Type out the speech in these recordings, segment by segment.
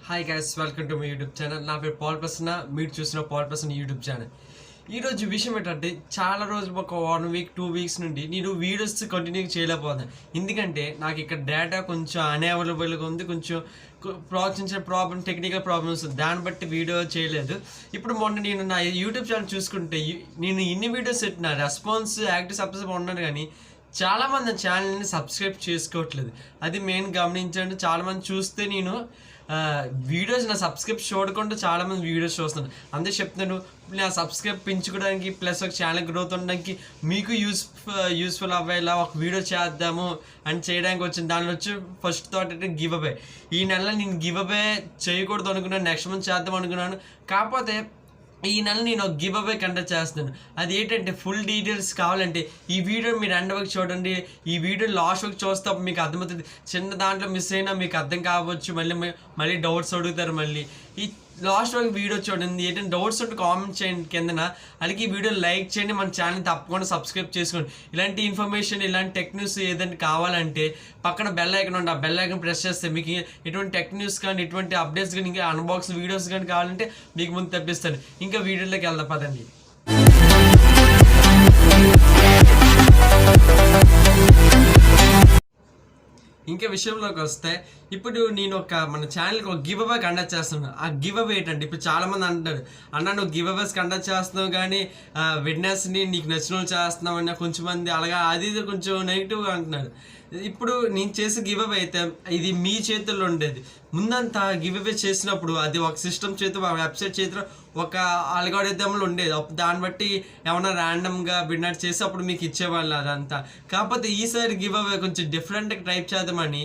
Hi guys, welcome to my YouTube channel. నా పేరు Paul Prasanna. మీరు చూసిన పాల్ ప్రసన్న యూట్యూబ్ ఛానల్. ఈరోజు విషయం ఏంటంటే, చాలా రోజులు ఒక 1 వీక్ 2 వీక్స్ నుండి నేను వీడియోస్ కంటిన్యూ చేయలేకపోతున్నాను. ఎందుకంటే నాకు ఇక్కడ డేటా కొంచెం అన్అవైలబుల్గా ఉంది. కొంచెం చిన్న ప్రాబ్లమ్, టెక్నికల్ ప్రాబ్లమ్స్, దాన్ని బట్టి వీడియో చేయలేదు. ఇప్పుడు మొన్న నేను నా యూట్యూబ్ ఛానల్ చూసుకుంటే, నేను ఇన్ని వీడియోస్ పెట్టిన రెస్పాన్స్ యాక్టివ్ సబ్స్క్రైబ్ ఉన్నాను, కానీ చాలామంది ఛానల్ని సబ్స్క్రైబ్ చేసుకోవట్లేదు. అది మెయిన్ గమనించండి. చాలామంది చూస్తే నేను వీడియోస్ నా సబ్స్క్రైబ్ చూడకుండా చాలామంది వీడియోస్ చూస్తున్నాను. అందుకే చెప్తున్నాను, నా సబ్స్క్రైబ్ పెంచుకోవడానికి ప్లస్ ఒక ఛానల్ గ్రోత్ ఉండడానికి మీకు యూస్ఫుల్ అవ్వేలా ఒక వీడియో చేద్దాము అని చేయడానికి వచ్చింది. దానిలో వచ్చి ఫస్ట్ థాట్ అంటే గివ్ అవే. ఈ నెల నేను గివ్ అవే చేయకూడదు అనుకున్నాను, నెక్స్ట్ మంత్ చేద్దాం అనుకున్నాను. కాకపోతే ఈ నెల నేను ఒక గివ్ అవే కండక్ట్ చేస్తున్నాను. అది ఏంటంటే, ఫుల్ డీటెయిల్స్ కావాలంటే ఈ వీడియో మీరు ఎండ్ వరకు చూడండి. ఈ వీడియో లాస్ట్ వరకు చూస్తే మీకు అర్థమవుతుంది. చిన్న దాంట్లో మిస్ అయినా మీకు అర్థం కావచ్చు, మళ్ళీ డౌట్స్ అడుగుతారు. మళ్ళీ ఈ లాస్ట్ వరకు వీడియో చూడండి. ఏంటంటే డౌట్స్ ఉంటే కామెంట్ చేయండి కిందన. అలాగే ఈ వీడియో లైక్ చేయండి, మన ఛానల్ తప్పకుండా సబ్స్క్రైబ్ చేసుకోండి. ఇలాంటి ఇన్ఫర్మేషన్, ఇలాంటి టెక్ న్యూస్ ఏదైనా కావాలంటే పక్కన బెల్ ఐకాన్ ఉంది, ఆ బెల్ ఐకాన్ ప్రెస్ చేస్తే మీకు ఎటువంటి టెక్ న్యూస్ కానీ, ఎటువంటి అప్డేట్స్ కానీ, ఇంకా అన్బాక్స్ వీడియోస్ కానీ కావాలంటే మీకు ముందు తెప్పిస్తాను. ఇంకా వీడియోలోకి వెళ్దాం పదండి. ఇంకా విషయంలోకి వస్తే, ఇప్పుడు నేను మన ఛానల్కి ఒక గివ్ అవే కండక్ట్ చేస్తున్నాను. ఆ గివ్ అవే ఏంటంటే, ఇప్పుడు చాలామంది అంటారు, అన్న నువ్వు గివ్ అవేస్ కండక్ట్ చేస్తున్నావు కానీ విన్నర్స్ని నీకు నచ్చిన వాళ్ళు చేస్తున్నావు అన్న. కొంచెం మంది అలాగా అది కొంచెం నెగిటివ్గా అంటున్నారు. ఇప్పుడు నేను చేసే గివ్ అవే అయితే ఇది మీ చేతుల్లో ఉండేది. ముందంతా గివ్ అవే చేసినప్పుడు అది ఒక సిస్టమ్ చేతిలో, ఒక వెబ్సైట్ చేతిలో, ఒక అల్గారిథంలో ఉండేది. దాన్ని బట్టి ఏమన్నా ర్యాండమ్గా విన్నర్ చేసి అప్పుడు మీకు ఇచ్చేవాళ్ళు అదంతా. కాకపోతే ఈసారి గివ్ అవే కొంచెం డిఫరెంట్గా టైప్ చేద్దామని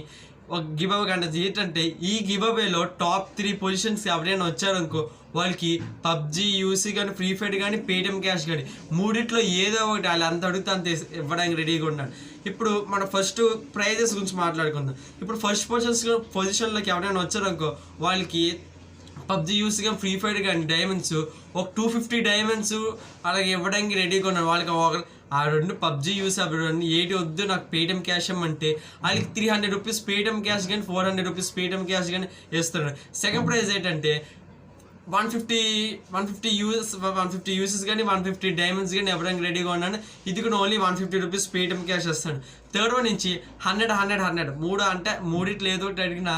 ఒక గివ్ అవే కంటే ఏంటంటే, ఈ గివ్ అవేలో టాప్ 3 పొజిషన్స్ ఎవరైనా వచ్చారనుకో వాళ్ళకి పబ్జీ, యూసీ కానీ, ఫ్రీ ఫైర్ కానీ, పేటిఎం క్యాష్ కానీ, మూడిట్లో ఏదో ఒకటి వాళ్ళు అంత అడిగితే అంత ఇవ్వడానికి రెడీగా ఉన్నాడు. ఇప్పుడు మన ఫస్ట్ ప్రైజెస్ గురించి మాట్లాడుకుందాం. ఇప్పుడు ఫస్ట్ పొజిషన్లోకి ఎవరైనా వచ్చారనుకో వాళ్ళకి పబ్జీ, యూసీ కానీ, ఫ్రీ ఫైర్ కానీ డైమండ్స్ ఒక 250 డైమండ్స్ అలాగే ఇవ్వడానికి రెడీగా ఉన్నారు. వాళ్ళకి ఆ రెండు పబ్జీ యూస్ అవి రెండు ఏటి వద్దు, నాకు పేటిఎం క్యాష్ ఇమ్మంటే వాళ్ళకి 300 రూపీస్ పేటిఎం క్యాష్ కానీ, 400 రూపీస్ పేటిఎం క్యాష్ కానీ ఇస్తున్నాడు. సెకండ్ ప్రైజ్ ఏంటంటే 150 యూసెస్ కానీ, 150 డైమండ్స్ కానీ ఇవ్వడానికి రెడీగా ఉన్నాను. ఇది కూడా ఓన్లీ 150 రూపీస్ పేటిఎం క్యాష్ ఇస్తాడు. థర్డ్ వన్ నుంచి 100 మూడు అంటే మూడిట్లో ఏదో ఒకటి అడిగిన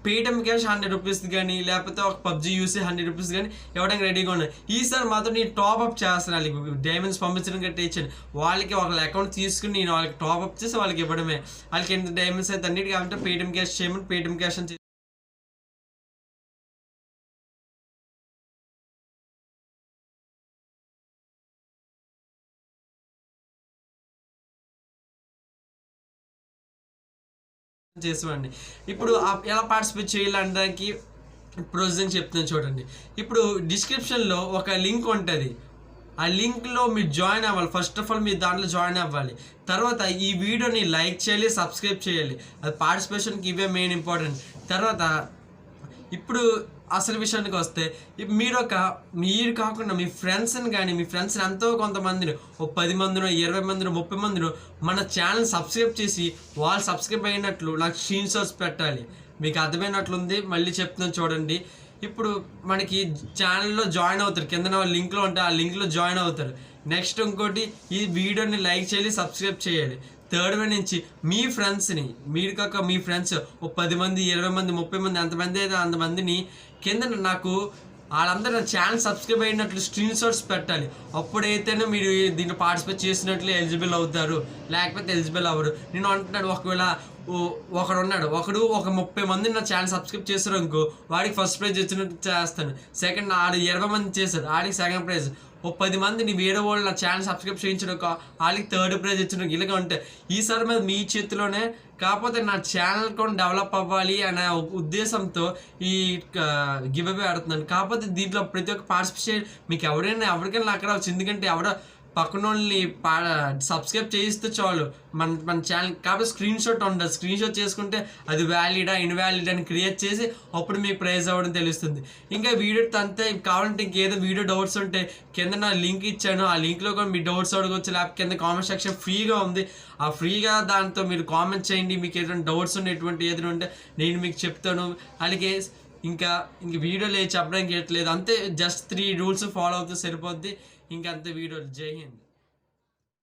పేటిఎం క్యాష్ 100 రూపీస్ కానీ, లేకపోతే ఒక పబ్జీ యూసీ 100 రూపీస్ కానీ ఇవ్వడానికి రెడీగా ఉన్నాయి. ఈసారి మాత్రం నేను టాప్అప్ చేస్తాను. వాళ్ళకి డైమండ్స్ పంపించడం గట్టి ఇచ్చాను. వాళ్ళకి వాళ్ళ అకౌంట్ తీసుకుని నేను వాళ్ళకి టాప్అప్ చేసి వాళ్ళకి ఇవ్వడమే. వాళ్ళకి ఎంత డైమండ్స్ అయితే అన్నిటికీ కావాలంటే పేటిఎం క్యాష్ చేయమని పేటిఎం క్యాష్ అని చేసేవాడిని. ఇప్పుడు ఎలా పార్టిసిపేట్ చేయాలనడానికి ప్రొసీజర్ చెప్తాను చూడండి. ఇప్పుడు డిస్క్రిప్షన్లో ఒక లింక్ ఉంటుంది. ఆ లింక్లో మీరు జాయిన్ అవ్వాలి. ఫస్ట్ ఆఫ్ ఆల్ మీరు దాంట్లో జాయిన్ అవ్వాలి. తర్వాత ఈ వీడియోని లైక్ చేయాలి, సబ్స్క్రైబ్ చేయాలి. అది పార్టిసిపేషన్కి ఇవే మెయిన్ ఇంపార్టెంట్. తర్వాత ఇప్పుడు అసలు విషయానికి వస్తే, మీరు కాకుండా మీ ఫ్రెండ్స్ని కానీ, మీ ఫ్రెండ్స్ని ఎంతో కొంతమందిని, ఒక 10 మందినో, 20 మందినో, 30 మందినో మన ఛానల్ సబ్స్క్రైబ్ చేసి వాళ్ళు సబ్స్క్రైబ్ అయినట్లు నాకు స్క్రీన్ షాట్స్ పెట్టాలి. మీకు అర్థమైనట్లుంది, మళ్ళీ చెప్తున్నాను చూడండి. ఇప్పుడు మనకి ఛానల్లో జాయిన్ అవుతారు, కింద లింక్లో ఉంటే ఆ లింక్లో జాయిన్ అవుతారు. నెక్స్ట్ ఇంకోటి, ఈ వీడియోని లైక్ చేయాలి, సబ్స్క్రైబ్ చేయాలి. థర్డ్ వన్ నుంచి మీ ఫ్రెండ్స్ని, మీరు కాక మీ ఫ్రెండ్స్ ఒక 10 మంది, 20 మంది, 30 మంది, ఎంతమంది అయితే అంతమందిని కింద నాకు వాళ్ళందరూ నా ఛానల్ సబ్స్క్రైబ్ అయినట్లు స్క్రీన్ షాట్స్ పెట్టాలి. అప్పుడైతేనే మీరు దీంట్లో పార్టిసిపేట్ చేసినట్లు ఎలిజిబుల్ అవుతారు, లేకపోతే ఎలిజిబుల్ అవ్వరు. నేను అంటున్నాడు, ఒకవేళ ఒకడు ఒక 30 మంది నా ఛానల్ సబ్స్క్రైబ్ చేస్తారు అనుకో, వాడికి ఫస్ట్ ప్రైజ్ వచ్చినట్టు చేస్తాను. సెకండ్, 20 మంది చేశారు, వాడికి సెకండ్ ప్రైజ్. ఒక 10 మందిని వేరే వాళ్ళు నా ఛానల్ సబ్స్క్రైబ్ చేయించడం, వాళ్ళకి థర్డ్ ప్రైజ్ ఇచ్చడం, ఇలాగ ఉంటాయి. ఈసారి మీద మీ చేతిలోనే. కాకపోతే నా ఛానల్ కూడా డెవలప్ అవ్వాలి అనే ఉద్దేశంతో ఈ గివ్ అవే ఆడుతున్నాను. కాకపోతే దీంట్లో ప్రతి ఒక్క పార్టిసిపేషన్ మీకు ఎవరికైనా అక్కడ వచ్చు. ఎందుకంటే పక్కన వాళ్ళని సబ్స్క్రైబ్ చేయిస్తే చాలు మన ఛానల్. కాబట్టి స్క్రీన్ షాట్ ఉండదు. స్క్రీన్ షాట్ చేసుకుంటే అది వ్యాలిడా, ఇన్వాలిడ్ అని క్రియేట్ చేసి అప్పుడు మీకు ప్రైజ్ అవ్వడం తెలుస్తుంది. ఇంకా వీడియో అంతే. కావాలంటే ఇంకేదో వీడియో డౌట్స్ ఉంటే కింద నా లింక్ ఇచ్చాను, ఆ లింక్లో కూడా మీ డౌట్స్ అడగవచ్చు. లేకపోతే కింద కామెంట్ సెక్షన్ ఫ్రీగా ఉంది, ఆ ఫ్రీగా దాంతో మీరు కామెంట్ చేయండి. మీకు ఏదైనా డౌట్స్ ఉంటే, ఎటువంటి ఏదైనా ఉంటే నేను మీకు చెప్తాను. అలాగే ఇంకా ఇంక వీడియోలు చెప్పడానికి ఎట్లేదు, అంతే జస్ట్ 3 రూల్స్ ఫాలో అవుతూ సరిపోద్ది. ఇంకా అంతే వీడియోలు. జై హింద్.